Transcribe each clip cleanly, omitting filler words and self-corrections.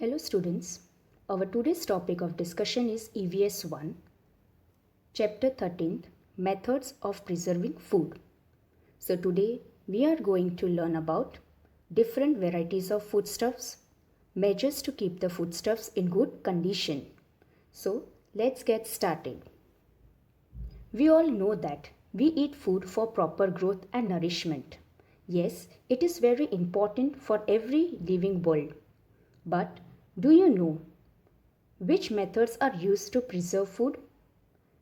Hello students, our today's topic of discussion is EVS 1, Chapter 13, Methods of Preserving Food. So today we are going to learn about different varieties of foodstuffs, measures to keep the foodstuffs in good condition. So let's get started. We all know that we eat food for proper growth and nourishment. Yes, it is very important for every living world. But do you know which methods are used to preserve food?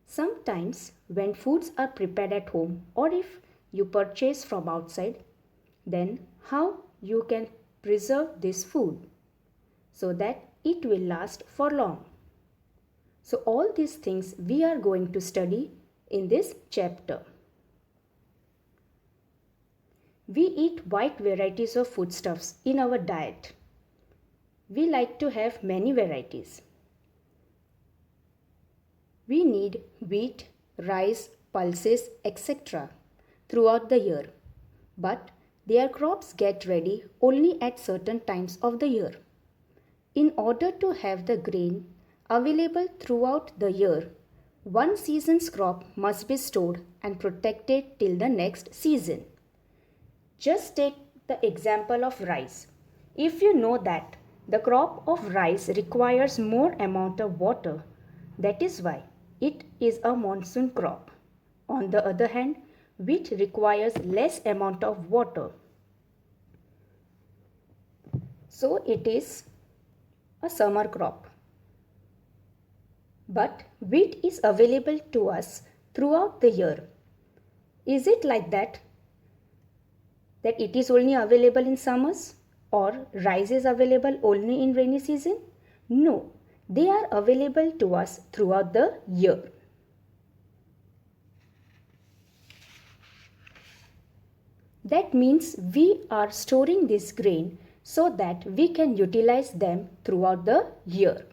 Sometimes when foods are prepared at home or if you purchase from outside, then how you can preserve this food so that it will last for long. So all these things we are going to study in this chapter. We eat wide varieties of foodstuffs in our diet. We like to have many varieties. We need wheat, rice, pulses, etc. throughout the year. But their crops get ready only at certain times of the year. In order to have the grain available throughout the year, one season's crop must be stored and protected till the next season. Just take the example of rice. If you know that the crop of rice requires more amount of water, that is why it is a monsoon crop. On the other hand, wheat requires less amount of water. So it is a summer crop. But wheat is available to us throughout the year. Is it like that it is only available in summers? Or rice is available only in rainy season? No, they are available to us throughout the year. That means we are storing this grain so that we can utilize them throughout the year.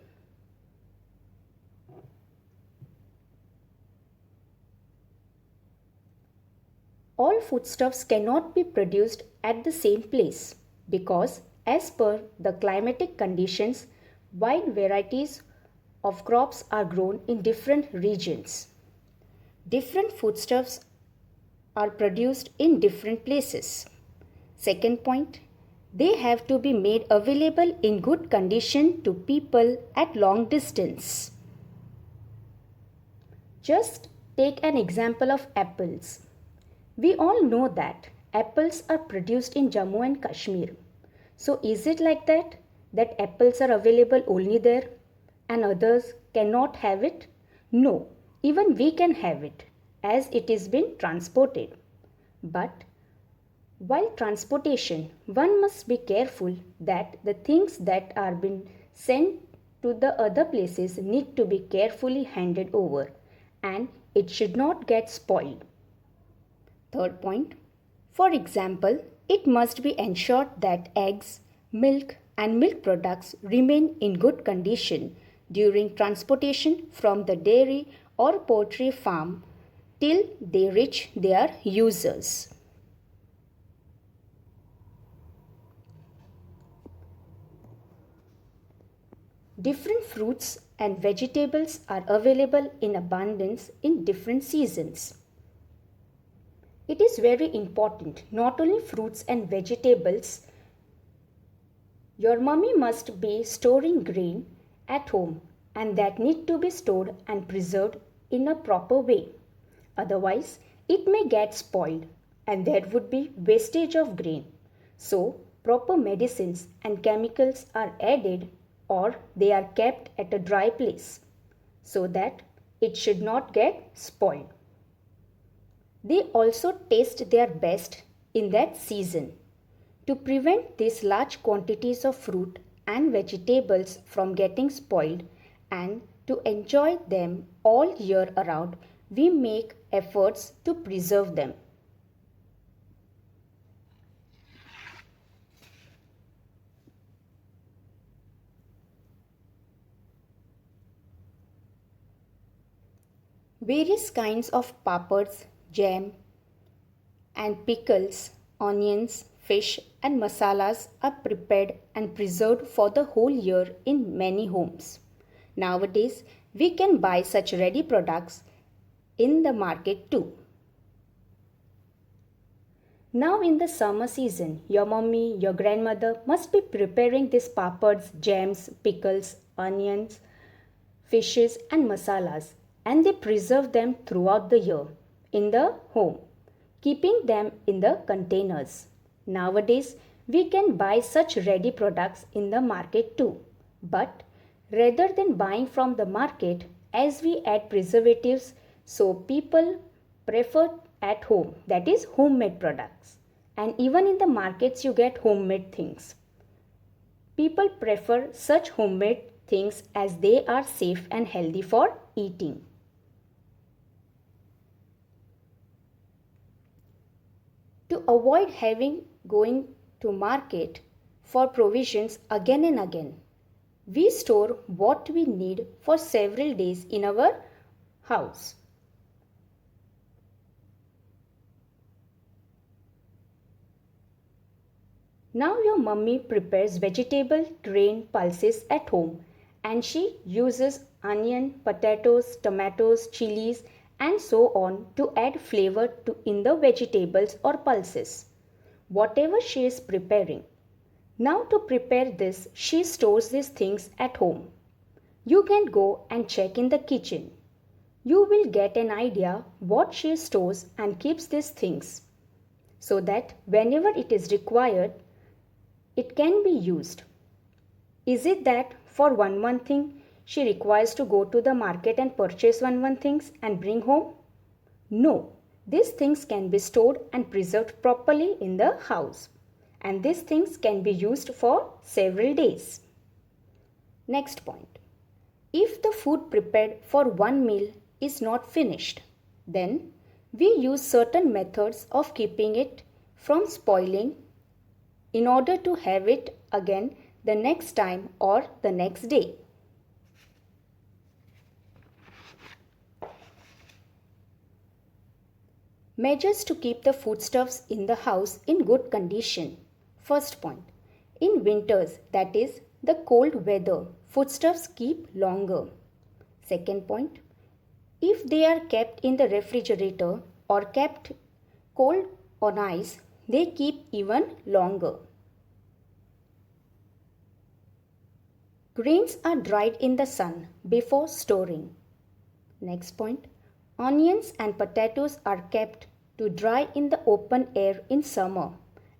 All foodstuffs cannot be produced at the same place because as per the climatic conditions, wide varieties of crops are grown in different regions. Different foodstuffs are produced in different places. Second point, they have to be made available in good condition to people at long distance. Just take an example of apples. We all know that apples are produced in Jammu and Kashmir. So is it like that apples are available only there and others cannot have it? No, even we can have it as it is been transported. But while transportation, one must be careful that the things that are being sent to the other places need to be carefully handed over and it should not get spoiled. Third point, for example, it must be ensured that eggs, milk and milk products remain in good condition during transportation from the dairy or poultry farm till they reach their users. Different fruits and vegetables are available in abundance in different seasons. It is very important, not only fruits and vegetables, your mummy must be storing grain at home and that need to be stored and preserved in a proper way. Otherwise, it may get spoiled and there would be wastage of grain. So, proper medicines and chemicals are added or they are kept at a dry place so that it should not get spoiled. They also taste their best in that season. To prevent these large quantities of fruit and vegetables from getting spoiled and to enjoy them all year around, we make efforts to preserve them. Various kinds of papads, jam and pickles, onions, fish, and masalas are prepared and preserved for the whole year in many homes. Nowadays, we can buy such ready products in the market too. Now in the summer season, your mummy, your grandmother must be preparing these papads, jams, pickles, onions, fishes and masalas, and they preserve them throughout the year in the home, keeping them in the containers. Nowadays, we can buy such ready products in the market too. But rather than buying from the market, as we add preservatives, so people prefer at home, that is homemade products. And even in the markets you get homemade things. People prefer such homemade things as they are safe and healthy for eating. To avoid going to market for provisions again and again, we store what we need for several days in our house. Now your mummy prepares vegetable grain pulses at home, and she uses onion, potatoes, tomatoes, chilies and so on to add flavor in the vegetables or pulses, whatever she is preparing. Now to prepare this, she stores these things at home. You can go and check in the kitchen. You will get an idea what she stores and keeps these things, so that whenever it is required, it can be used. Is it that for one thing she requires to go to the market and purchase one things and bring home? No, these things can be stored and preserved properly in the house, and these things can be used for several days. Next point. If the food prepared for one meal is not finished, then we use certain methods of keeping it from spoiling in order to have it again the next time or the next day. Measures to keep the foodstuffs in the house in good condition. First point. In winters, that is the cold weather, foodstuffs keep longer. Second point. If they are kept in the refrigerator or kept cold on ice, they keep even longer. Grains are dried in the sun before storing. Next point. Onions and potatoes are kept to dry in the open air in summer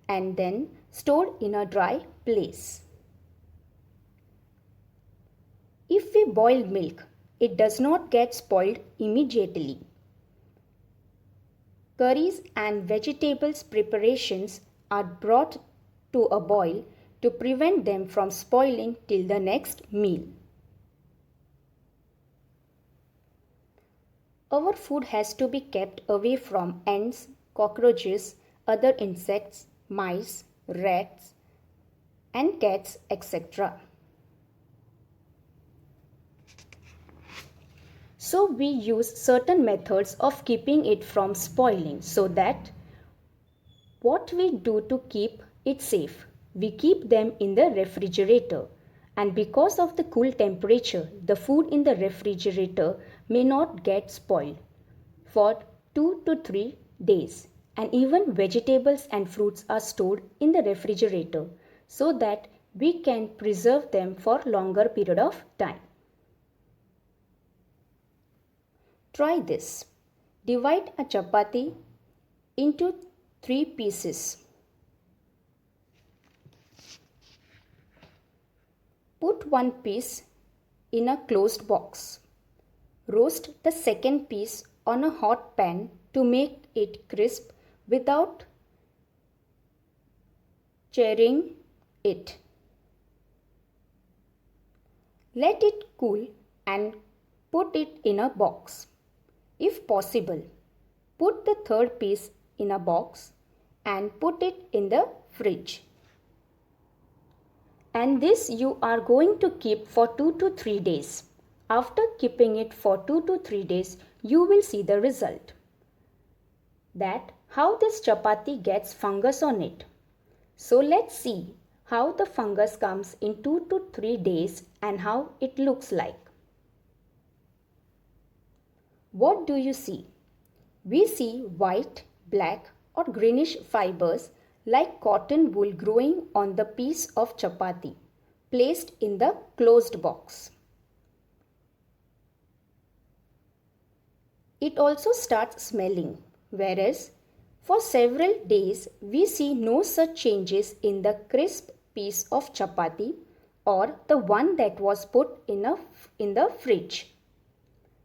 and then stored in a dry place. If we boil milk, it does not get spoiled immediately. Curries and vegetables preparations are brought to a boil to prevent them from spoiling till the next meal. Our food has to be kept away from ants, cockroaches, other insects, mice, rats, and cats, etc. So we use certain methods of keeping it from spoiling, so that what we do to keep it safe, we keep them in the refrigerator, and because of the cool temperature, the food in the refrigerator may not get spoiled for 2 to 3 days, and even vegetables and fruits are stored in the refrigerator so that we can preserve them for longer period of time. Try this. Divide a chapati into 3 pieces. Put one piece in a closed box. Roast the second piece on a hot pan to make it crisp without charring it. Let it cool and put it in a box. If possible, put the third piece in a box and put it in the fridge. And this you are going to keep for 2 to 3 days. After keeping it for 2 to 3 days, you will see the result. That how this chapati gets fungus on it. So let's see how the fungus comes in 2 to 3 days and how it looks like. What do you see? We see white, black or greenish fibers like cotton wool growing on the piece of chapati placed in the closed box. It also starts smelling, whereas for several days we see no such changes in the crisp piece of chapati or the one that was put in the fridge.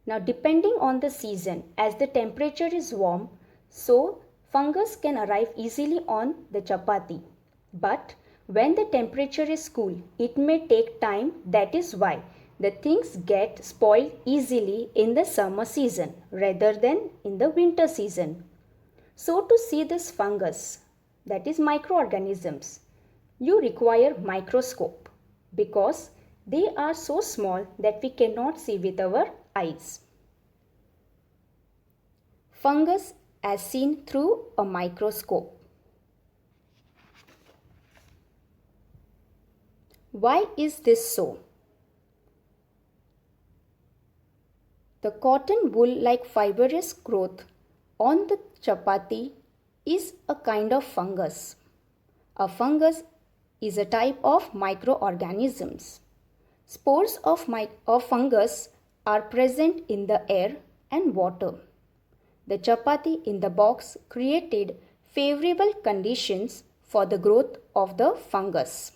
Now depending on the season, as the temperature is warm, so fungus can arrive easily on the chapati. But when the temperature is cool, it may take time. That is why the things get spoiled easily in the summer season rather than in the winter season. So to see this fungus, that is microorganisms, you require microscope because they are so small that we cannot see with our eyes. Fungus as seen through a microscope. Why is this so? The cotton wool-like fibrous growth on the chapati is a kind of fungus. A fungus is a type of microorganisms. Spores of fungus are present in the air and water. The chapati in the box created favorable conditions for the growth of the fungus.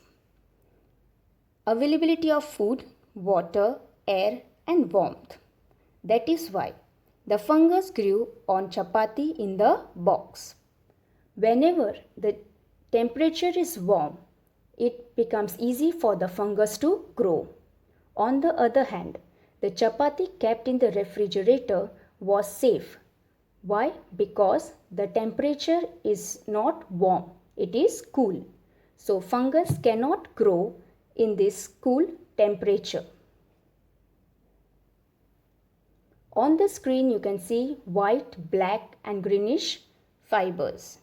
Availability of food, water, air and warmth. That is why the fungus grew on chapati in the box. Whenever the temperature is warm, it becomes easy for the fungus to grow. On the other hand, the chapati kept in the refrigerator was safe. Why? Because the temperature is not warm, it is cool. So fungus cannot grow in this cool temperature. On the screen you can see white, black and greenish fibers.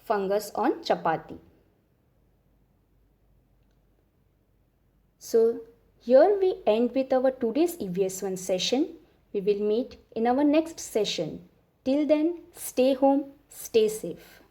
Fungus on chapati. So here we end with our today's EVS 1 session. We will meet in our next session. Till then, stay home, stay safe.